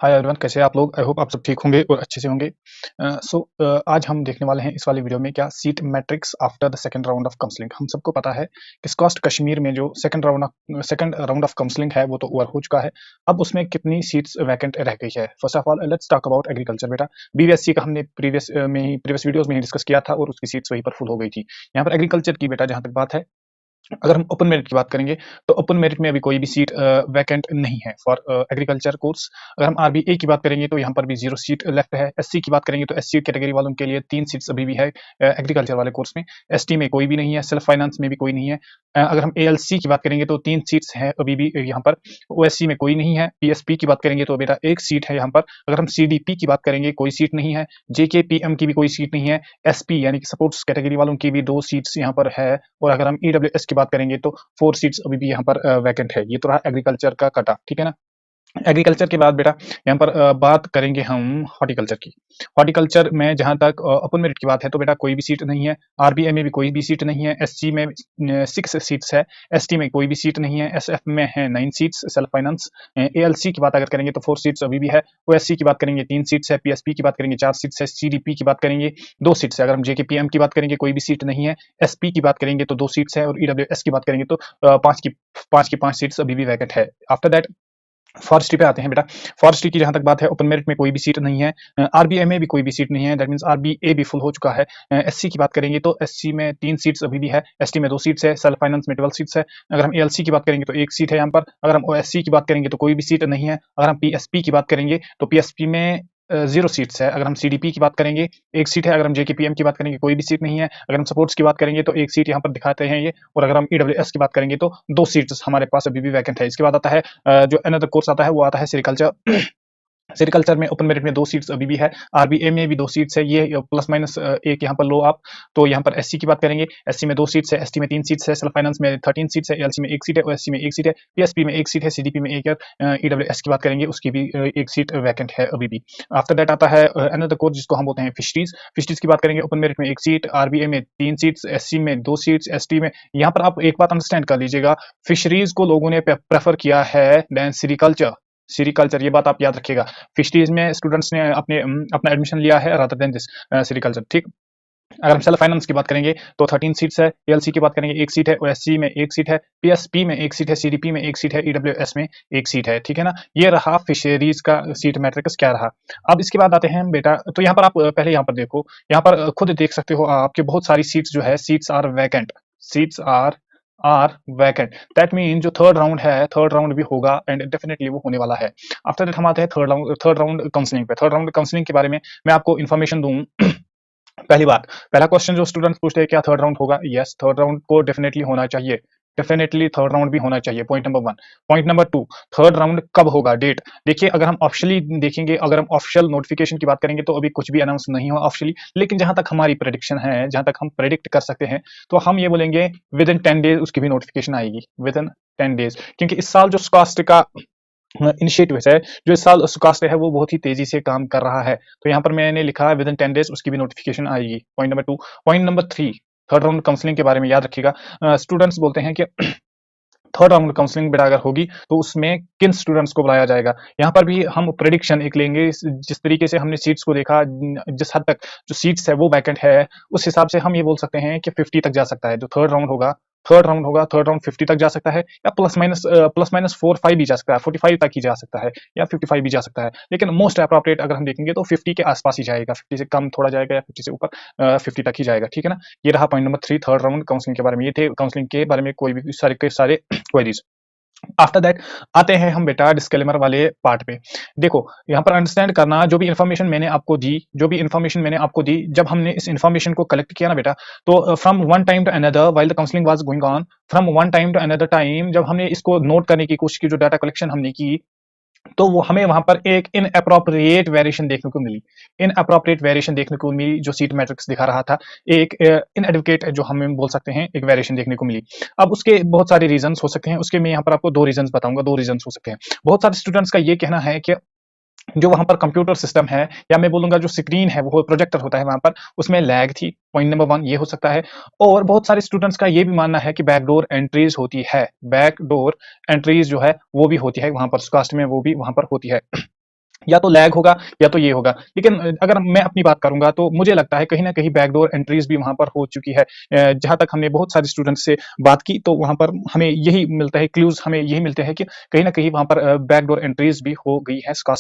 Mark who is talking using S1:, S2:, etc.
S1: Hi everyone, कैसे हैं आप लोग। आई होप आप सब ठीक होंगे और अच्छे से होंगे। आज हम देखने वाले हैं इस वाली वीडियो में क्या seat matrix after the second round of counselling. हम सबको पता है कि स्कॉस्ट कश्मीर में जो सेकंड राउंड ऑफ काउंसलिंग है वो तो ओवर हो चुका है। अब उसमें कितनी सीट्स वैकेंट रह गई है। First of all let's talk about agriculture. बेटा बीवीएससी का हमने प्रीवियस वीडियोस में ही डिस्कस किया था और उसकी सीट्स वहीं पर फुल हो गई थी। यहाँ पर एग्रीकल्चर की बेटा जहाँ तक बात है, अगर हम ओपन मेरिट की बात करेंगे तो ओपन मेरिट में अभी कोई भी सीट वैकेंट नहीं है फॉर एग्रीकल्चर कोर्स। अगर हम आरबीए की बात करेंगे तो यहाँ पर भी 0 सीट लेफ्ट है। एससी की बात करेंगे तो एससी कैटेगरी वालों के लिए 3 सीट्स अभी भी है एग्रीकल्चर वाले कोर्स में। एसटी में कोई भी नहीं है, सेल्फ फाइनेंस में भी कोई नहीं है। अगर हम एएलसी की बात करेंगे तो 3 सीट्स हैं अभी भी यहाँ पर। ओएससी में कोई नहीं है। पीएसपी की बात करेंगे तो बेटा 1 सीट है यहाँ पर। अगर हम सीडीपी की बात करेंगे कोई सीट नहीं है। जेकेपीएम की भी कोई सीट नहीं है। एसपी यानी कि सपोर्ट्स कैटेगरी वालों की भी 2 सीट्स यहाँ पर है। और अगर हम ईडब्ल्यूएस की बात करेंगे तो 4 सीट्स अभी भी यहाँ पर वैकेंट है। ये तो रहा एग्रीकल्चर का कटा, ठीक है ना। एग्रीकल्चर के बाद बेटा यहाँ पर बात करेंगे हम हॉर्टिकल्चर की। हॉर्टिकल्चर में जहाँ तक ओपन मेरिट की बात है तो बेटा कोई भी सीट नहीं है। आरबीए में भी कोई भी सीट नहीं है। एससी में 6 सीट्स है। एसटी में कोई भी सीट नहीं है। एसएफ में है 9 सीट्स सेल्फ फाइनेंस। एएलसी की बात अगर करेंगे तो 4 सीट्स अभी भी है। ओएससी की बात करेंगे 3 सीट्स है। पीएसपी की बात करेंगे 4 सीट्स है। सीडीपी की बात करेंगे 2 सीट्स है। अगर हम जेकेपीएम की बात करेंगे कोई भी सीट नहीं है। एसपी की बात करेंगे तो 2 सीट्स है। और ईडब्ल्यूएस की बात करेंगे तो 5 की 5 सीट्स अभी भी वैकेंट है। आफ्टर दैट फॉरेस्ट्री पे आते हैं बेटा। फॉरेस्ट्री की जहां तक बात है ओपन मेरिट में कोई भी सीट नहीं है। आरबीए में भी कोई भी सीट नहीं है। दैट मींस आरबीए भी फुल हो चुका है। एससी की बात करेंगे तो एससी में 3 सीट्स अभी भी है। एसटी में 2 सीट्स है। सेल्फ फाइनेंस में 12 सीट्स है। अगर हम एएलसी की बात करेंगे तो 1 सीट है यहाँ पर। अगर हम ओएससी की बात करेंगे तो कोई भी सीट नहीं है। अगर हम पीएसपी की बात करेंगे तो पीएसपी में 0 सीट्स है। अगर हम सीडीपी की बात करेंगे 1 सीट है। अगर हम जेकेपीएम की बात करेंगे कोई भी सीट नहीं है। अगर हम सपोर्ट्स की बात करेंगे तो 1 सीट यहाँ पर दिखाते हैं ये। और अगर हम ईडब्ल्यूएस की बात करेंगे तो 2 सीट्स हमारे पास अभी भी वैकेंट है। इसके बाद आता है जो अनदर कोर्स आता है वो आता है सेरिकल्चर। सेरिकल्चर में ओपन मेरिट में 2 सीट्स अभी भी है। आरबीए में भी 2 सीट्स है। ये प्लस माइनस एक यहाँ पर लो आप। तो यहाँ पर एससी की बात करेंगे, एससी में 2 सीट्स है। एसटी में 3 सीट्स है। सेल्फ फाइनेंस में 13 सीट्स है। एएलसी में 1 सीट है। ओएससी में 1 सीट है। पीएसपी में 1 सीट है। सीडीपी में 1 है। ईडब्ल्यूएस की बात करेंगे उसकी भी 1 सीट वैकेंट है अभी भी। आफ्टर दैट आता है अनदर कोर्स जिसको हम बोलते हैं फिशरीज। फिशरीज की बात करेंगे ओपन मेरिट में 1 सीट, आरबीए में 3 सीट्स, एससी में 2 सीट्स, एसटी में। यहाँ पर आप एक बात अंडरस्टैंड कर लीजिएगा, फिशरीज को लोगों ने प्रेफर किया है देन सेरिकल्चर। सेरिकल्चर ये बात आप याद रखिएगा। फिशरीज में स्टूडेंट्स ने अपना एडमिशन लिया है रादर देन दिस सेरिकल्चर, ठीक। अगर हम सेल्फ फाइनेंस की बात करेंगे तो 13 सीट्स है। एएलसी की बात करेंगे 1 सीट है। ओएससी में 1 सीट है। पीएसपी में 1 सीट है। सीडीपी में 1 सीट है। ईडब्ल्यूएस में 1 सीट है, ठीक है ना। ये रहा फिशरीज का सीट मैट्रिक्स क्या रहा। अब इसके बाद आते हैं बेटा, तो यहाँ पर आप पहले यहाँ पर देखो, यहाँ पर खुद देख सकते हो आपके बहुत सारी सीट्स जो है, seats are vacant. Seats are vacant. That mean जो थर्ड राउंड है, थर्ड राउंड भी होगा एंड डेफिनेटली वो होने वाला है। आफ्टर दैट हम आते हैं थर्ड राउंड काउंसलिंग पे। थर्ड राउंड काउंसलिंग के बारे में मैं आपको इन्फॉर्मेशन दूं। पहली बात, पहला क्वेश्चन जो स्टूडेंट्स पूछते हैं क्या थर्ड राउंड होगा। यस, थर्ड राउंड को डेफिनेटली होना चाहिए। डेफिनेटली थर्ड राउंड भी होना चाहिए। Point number 1। Point number 2, third round कब होगा, डेट। देखिए, अगर हम ऑफिशियली देखेंगे, अगर हम ऑफिशियल नोटिफिकेशन की बात करेंगे तो अभी कुछ भी अनाउंस नहीं हुआ ऑफिशियली। लेकिन जहां तक हमारी प्रेडिक्शन है, जहां तक हम प्रेडिक्ट कर सकते हैं, तो हम ये बोलेंगे विद इन 10 डेज उसकी भी नोटिफिकेशन आएगी। विद इन 10 डेज, क्योंकि इस साल जो स्कॉस्ट का इनिशिएटिव है, जो इस साल सुकास्ट है, वो बहुत ही तेजी से काम कर रहा है। तो यहाँ पर मैंने लिखा है विद इन 10 डेज उसकी भी नोटिफिकेशन आएगी। Point number 2। Point number 3, third round counselling के बारे में याद रखिएगा। स्टूडेंट्स बोलते हैं कि थर्ड राउंड काउंसलिंग बेटा अगर होगी तो उसमें किन स्टूडेंट्स को बुलाया जाएगा। यहाँ पर भी हम प्रेडिक्शन एक लेंगे। जिस तरीके से हमने सीट्स को देखा, जिस हद तक जो सीट्स है वो वैकेंट है, उस हिसाब से हम ये बोल सकते हैं कि 50 तक जा सकता है जो थर्ड राउंड होगा। थर्ड राउंड 50 तक जा सकता है, या प्लस माइनस 4-5 भी जा सकता है। 45 तक ही जा सकता है, या 55 भी जा सकता है। लेकिन मोस्ट अप्रोप्रिएट अगर हम देखेंगे तो 50 के आसपास ही जाएगा। 50 से कम थोड़ा जाएगा या 50 से ऊपर 50 तक ही जाएगा, ठीक है ना। ये रहा point number 3 third round counselling के बारे में। ये थे काउंसलिंग के बारे में कोई भी सारे के सारे क्वेरीज। आफ्टर दैट आते हैं हम बेटा डिस्क्लेमर वाले पार्ट पे। देखो, यहाँ पर अंडरस्टैंड करना, जो भी इन्फॉर्मेशन मैंने आपको दी, जब हमने इस इन्फॉर्मेशन को कलेक्ट किया ना बेटा, तो from one time to another while the counselling was going on, from one time to another time, जब हमने इसको नोट करने की कोशिश की, जो डाटा कलेक्शन हमने की, तो वो हमें वहां पर एक इनअप्रोप्रिएट वेरिएशन देखने को मिली। इनअप्रोप्रिएट वेरिएशन देखने को मिली जो सीट मैट्रिक्स दिखा रहा था। एक इनएडुकेट जो हमें बोल सकते हैं, एक वेरिएशन देखने को मिली। अब उसके बहुत सारे रीजंस हो सकते हैं। उसके मैं यहाँ पर आपको 2 रीजंस बताऊंगा। 2 रीजंस हो सकते हैं। बहुत सारे स्टूडेंट्स का ये कहना है कि जो वहां पर कंप्यूटर सिस्टम है, या मैं बोलूंगा जो स्क्रीन है, वो प्रोजेक्टर होता है वहां पर, उसमें लैग थी। पॉइंट नंबर 1 ये हो सकता है। और बहुत सारे स्टूडेंट्स का ये भी मानना है कि बैकडोर एंट्रीज होती है। बैकडोर एंट्रीज जो है वो भी होती है वहां पर, कास्ट में वो भी वहां पर होती है। या तो लैग होगा या तो ये होगा। लेकिन अगर मैं अपनी बात करूँगा तो मुझे लगता है कहीं न कहीं बैकडोर एंट्रीज़ भी वहाँ पर हो चुकी है। जहाँ तक हमने बहुत सारे स्टूडेंट्स से बात की तो वहाँ पर हमें यही मिलता है, क्लूज़ हमें यही मिलते हैं कि कहीं न कहीं वहाँ पर बैकडोर एंट्रीज़ भी हो गई है स्कॉ